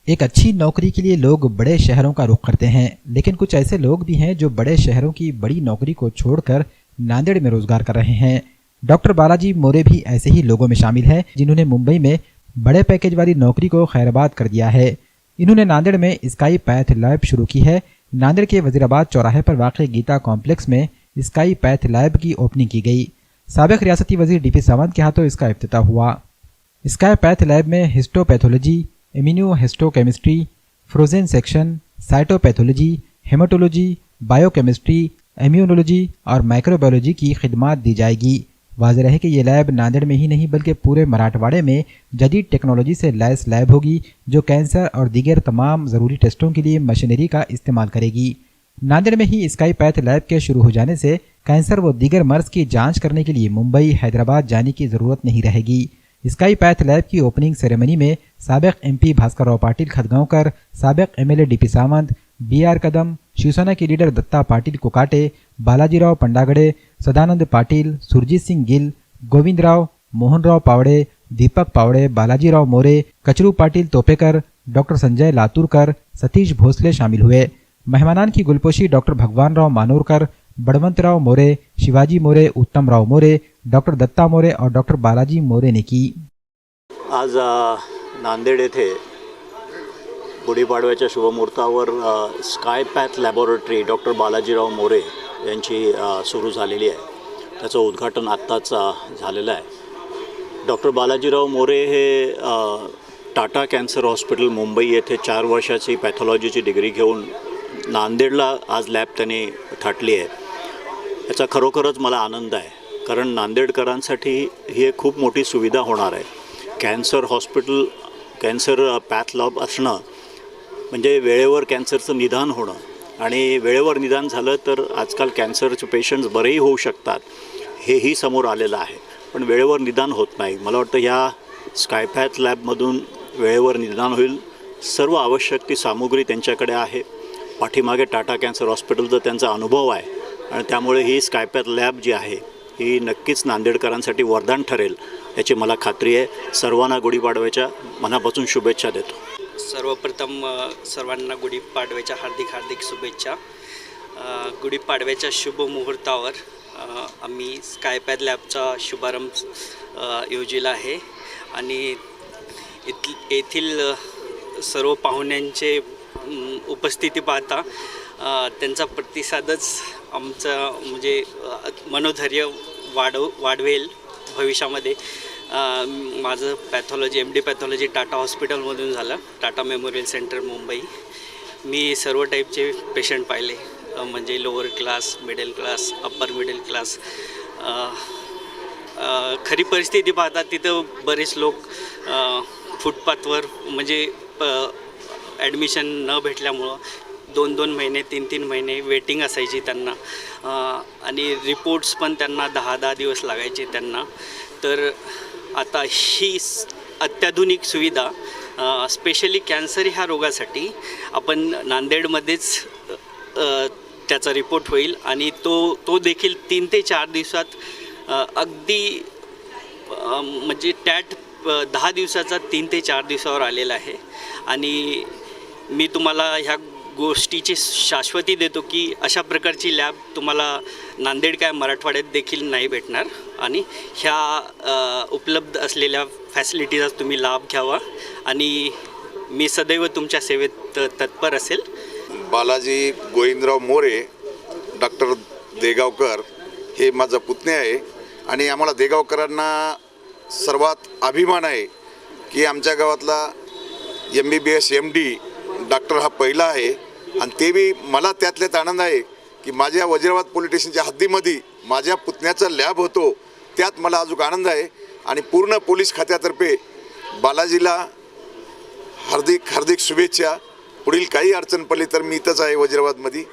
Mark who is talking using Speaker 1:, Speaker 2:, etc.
Speaker 1: एक अच्छी नौकरी के लिए लोग बड़े शहरों का रुख करते हैं, लेकिन कुछ ऐसे लोग भी हैं जो बड़े शहरों की बड़ी नौकरी को छोड़कर नांदेड़ में रोजगार कर रहे हैं। डॉक्टर बालाजी मोरे भी ऐसे ही लोगों में शामिल हैं जिन्होंने मुंबई में बड़े पैकेज वाली नौकरी को खैराबाद कर दिया है। इन्होंने नांदेड़ में स्काई पैथ लैब शुरू की है। नांदेड़ के वजीराबाद चौराहे पर वाक़ गीता कॉम्प्लेक्स में स्काई पैथ लैब की ओपनिंग की गई। साबिक रियासती वजीर डीपी सावंत के हाथों इसका इफ्तिताह हुआ। स्काई पैथ लैब में histopathology, immunohistochemistry, frozen section, cytopathology, haematology, biochemistry, immunology और माइक्रोबायोलॉजी की खिदमात दी जाएगी। वाज़ेह है कि ये लैब नांदेड़ में ही नहीं बल्कि पूरे मराठवाड़े में जदीद टेक्नोलॉजी से लैस लैब होगी जो कैंसर और दीगर तमाम ज़रूरी टेस्टों के लिए मशीनरी का इस्तेमाल करेगी। नांदेड़ में ही स्काई पैथ लैब के शुरू हो जाने से कैंसर व दीगर मर्ज की जांच करने के लिए मुंबई, हैदराबाद जाने की ज़रूरत नहीं रहेगी। स्काई पैथ लैब की ओपनिंग सेरेमनी में साबिक एमपी भास्कर राव पाटिल खदगांवकर, साबिक MLA DP Sawant, BR Kadam, Shiv Sena के लीडर दत्ता पाटिल कोकाटे, बालाजीराव पंडागड़े, सदानंद पाटिल, सुरजीत सिंह गिल, गोविंदराव, मोहनराव पावड़े, दीपक पावड़े, बालाजीराव मोरे, कचरू पाटिल तोपेकर, डॉक्टर संजय लातूरकर, सतीश भोसले शामिल हुए। मेहमानान की गुलपोशी डॉक्टर भगवान राव मानोरकर, बड़वंतराव मोरे, शिवाजी मोरे, उत्तम राव मोरे, डॉक्टर दत्ता मोरे और डॉक्टर बालाजी मोरे ने की।
Speaker 2: आज नांदेड येथे गुढीपाडव्याच्या शुभमुहूर्तावर sky path laboratory doctor Balajirao More यांची सुरू झालेली आहे। त्याचं उद्घाटन आत्ताच झालेलं आहे। डॉक्टर बालाजीराव मोरे हे टाटा कॅन्सर हॉस्पिटल मुंबई येथे 4 वर्षाची पॅथॉलॉजीची डिग्री घेऊन नांदेडला आज लॅब त्यांनी थाटली आहे। याचा खरोखरच मला आनंद आहे, कारण नांदेडकरांसाठी ही एक खूप मोठी सुविधा होणार आहे। Cancer hospital, cancer path lab असणं म्हणजे वेळेवर कॅन्सरचं निदान होणं आणि वेळेवर निदान झालं तर आजकाल कॅन्सरचे पेशंट्स बरेही होऊ शकतात, हेही समोर आलेलं आहे। पण वेळेवर निदान होत नाही। मला वाटतं ह्या स्काय पॅथ लॅबमधून वेळेवर निदान होईल। सर्व आवश्यक ती सामुग्री त्यांच्याकडे आहे। पाठीमागे टाटा कॅन्सर हॉस्पिटलचा त्यांचा अनुभव आहे आणि त्यामुळे ही स्काय पॅथ लॅब जी आहे ही नक्कीच नांदेडकरांसाठी वरदान ठरेल याची मला खात्री आहे। सर्वांना गुढीपाडव्याच्या मनापासून शुभेच्छा देतो।
Speaker 3: सर्वप्रथम सर्वांना गुढीपाडव्याच्या हार्दिक शुभेच्छा। गुढीपाडव्याच्या शुभ मुहूर्तावर आम्ही स्काय पॅथ लॅबचा शुभारंभ योजिला आहे आणि येथील सर्व पाहुण्यांचे उपस्थिती पाहता त्यांचा प्रतिसादच आमचं म्हणजे मनोधैर्य वाढवेल भविष्यामध्ये। माझं पॅथॉलॉजी MD पॅथॉलॉजी टाटा हॉस्पिटलमधून झालं, टाटा मेमोरियल सेंटर मुंबई। मी सर्व टाईपचे पेशंट पाहिले, म्हणजे lower class, middle class, upper middle class. खरी परिस्थिती पाहता तिथं बरेच लोक फुटपाथवर म्हणजे ॲडमिशन न भेटल्यामुळं 2-2 महिने 3-3 महिने वेटिंग असायची त्यांना आणि रिपोर्ट्स पण त्यांना 10-10 दिवस लागायचे त्यांना। तर आता ही अत्याधुनिक सुविधा स्पेशली कॅन्सर ह्या रोगासाठी आपण नांदेडमध्येच त्याचा रिपोर्ट होईल आणि तो देखील 3 ते 4 दिवसात अगदी म्हणजे टॅट 10 दिवसाचा 3 ते 4 दिवसावर आलेला आहे। आणि मी तुम्हाला ह्या गोष्टीची शाश्वती देतो की अशा प्रकारची लॅब तुम्हाला नांदेड काय मराठवाड्यात देखील नाही भेटणार आणि ह्या उपलब्ध असलेल्या फॅसिलिटीचा तुम्ही लाभ घ्यावा आणि मी सदैव तुमच्या सेवेत तत्पर असेल।
Speaker 4: बालाजी गोविंदराव मोरे, डॉक्टर देगावकर हे माझा पुतणे आहे आणि आम्हाला देगावकरांना सर्वात अभिमान आहे की आमच्या गावातला MBBS MD डॉक्टर हा पहिला आहे आणि ते बी मला त्यातल्यात आनंद आहे की माझ्या वजीराबाद पोलीस स्टेशनच्या हद्दीमध्ये माझ्या पुतण्याचा लॅब होतो, त्यात मला अजून आनंद आहे। आणि पूर्ण पोलीस खात्यातर्फे बालाजीला हार्दिक शुभेच्छा। पुढील काही अडचण पडली तर मी इथंच आहे वजीराबादमध्ये।